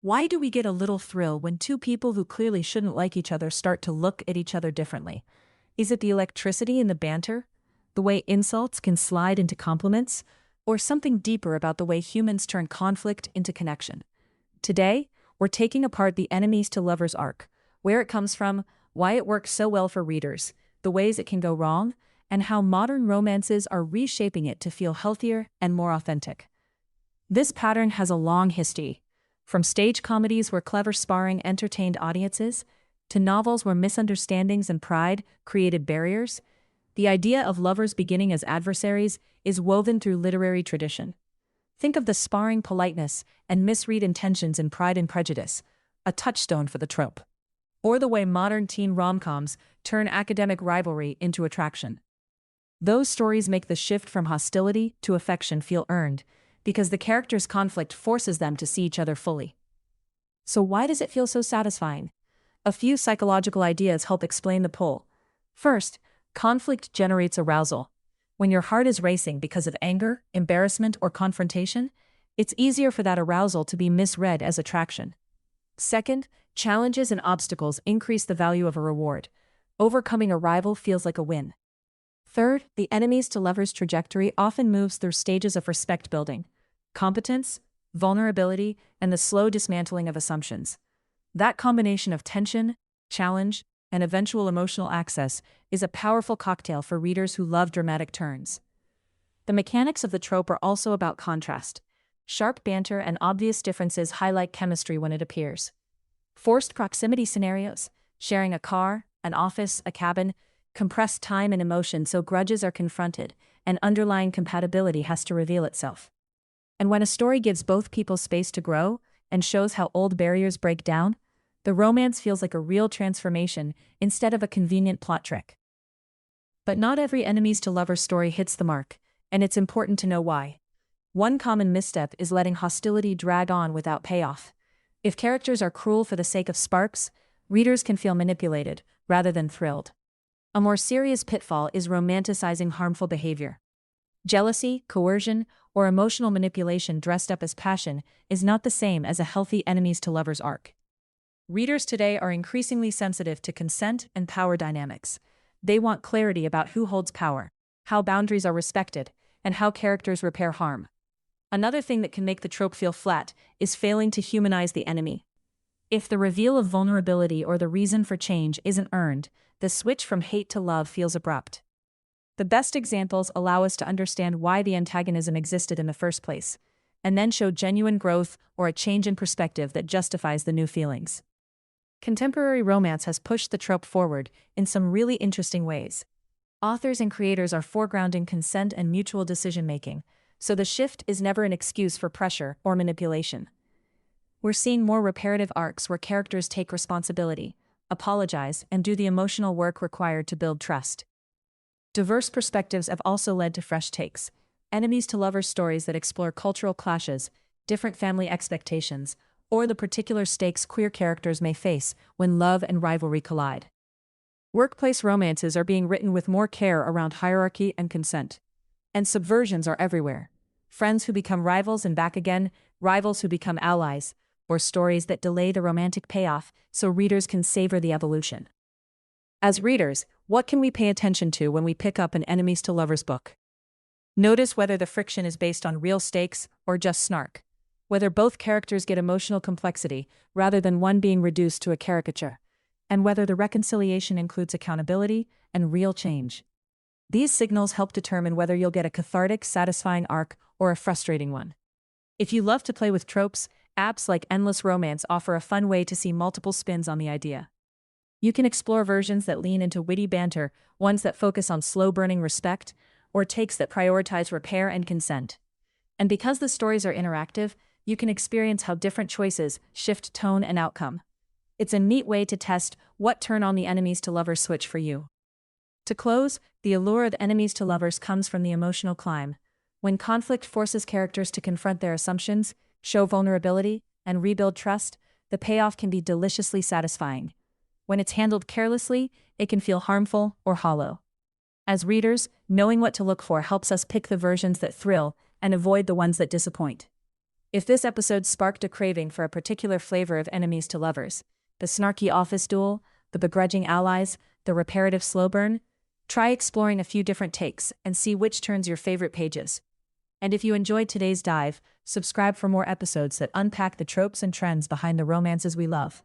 Why do we get a little thrill when two people who clearly shouldn't like each other start to look at each other differently? Is it the electricity in the banter? The way insults can slide into compliments? Or something deeper about the way humans turn conflict into connection? Today, we're taking apart the enemies to lovers arc, where it comes from, why it works so well for readers, the ways it can go wrong, and how modern romances are reshaping it to feel healthier and more authentic. This pattern has a long history. From stage comedies where clever sparring entertained audiences, to novels where misunderstandings and pride created barriers, the idea of lovers beginning as adversaries is woven through literary tradition. Think of the sparring politeness and misread intentions in Pride and Prejudice, a touchstone for the trope. Or the way modern teen rom-coms turn academic rivalry into attraction. Those stories make the shift from hostility to affection feel earned, because the characters' conflict forces them to see each other fully. So why does it feel so satisfying? A few psychological ideas help explain the pull. First, conflict generates arousal. When your heart is racing because of anger, embarrassment, or confrontation, it's easier for that arousal to be misread as attraction. Second, challenges and obstacles increase the value of a reward. Overcoming a rival feels like a win. Third, the enemies to lovers trajectory often moves through stages of respect building, competence, vulnerability, and the slow dismantling of assumptions. That combination of tension, challenge, and eventual emotional access is a powerful cocktail for readers who love dramatic turns. The mechanics of the trope are also about contrast. Sharp banter and obvious differences highlight chemistry when it appears. Forced proximity scenarios, sharing a car, an office, a cabin, compress time and emotion so grudges are confronted, and underlying compatibility has to reveal itself. And when a story gives both people space to grow and shows how old barriers break down, the romance feels like a real transformation instead of a convenient plot trick. But not every enemies to lovers story hits the mark, and it's important to know why. One common misstep is letting hostility drag on without payoff. If characters are cruel for the sake of sparks, readers can feel manipulated rather than thrilled. A more serious pitfall is romanticizing harmful behavior. Jealousy, coercion, or emotional manipulation dressed up as passion is not the same as a healthy enemies to lovers arc. Readers today are increasingly sensitive to consent and power dynamics. They want clarity about who holds power, how boundaries are respected, and how characters repair harm. Another thing that can make the trope feel flat is failing to humanize the enemy. If the reveal of vulnerability or the reason for change isn't earned, the switch from hate to love feels abrupt. The best examples allow us to understand why the antagonism existed in the first place, and then show genuine growth or a change in perspective that justifies the new feelings. Contemporary romance has pushed the trope forward in some really interesting ways. Authors and creators are foregrounding consent and mutual decision-making, so the shift is never an excuse for pressure or manipulation. We're seeing more reparative arcs where characters take responsibility, apologize, and do the emotional work required to build trust. Diverse perspectives have also led to fresh takes. Enemies to lovers stories that explore cultural clashes, different family expectations, or the particular stakes queer characters may face when love and rivalry collide. Workplace romances are being written with more care around hierarchy and consent. And subversions are everywhere. Friends who become rivals and back again, rivals who become allies, or stories that delay the romantic payoff so readers can savor the evolution. As readers, what can we pay attention to when we pick up an enemies to lovers book? Notice whether the friction is based on real stakes or just snark, whether both characters get emotional complexity rather than one being reduced to a caricature, and whether the reconciliation includes accountability and real change. These signals help determine whether you'll get a cathartic, satisfying arc or a frustrating one. If you love to play with tropes, apps like Endless Romance offer a fun way to see multiple spins on the idea. You can explore versions that lean into witty banter, ones that focus on slow-burning respect, or takes that prioritize repair and consent. And because the stories are interactive, you can experience how different choices shift tone and outcome. It's a neat way to test what turn on the enemies to lovers switch for you. To close, the allure of enemies to lovers comes from the emotional climb. When conflict forces characters to confront their assumptions, show vulnerability, and rebuild trust, the payoff can be deliciously satisfying. When it's handled carelessly, it can feel harmful or hollow. As readers, knowing what to look for helps us pick the versions that thrill and avoid the ones that disappoint. If this episode sparked a craving for a particular flavor of enemies to lovers, the snarky office duel, the begrudging allies, the reparative slow burn, try exploring a few different takes and see which turns your favorite pages. And if you enjoyed today's dive, subscribe for more episodes that unpack the tropes and trends behind the romances we love.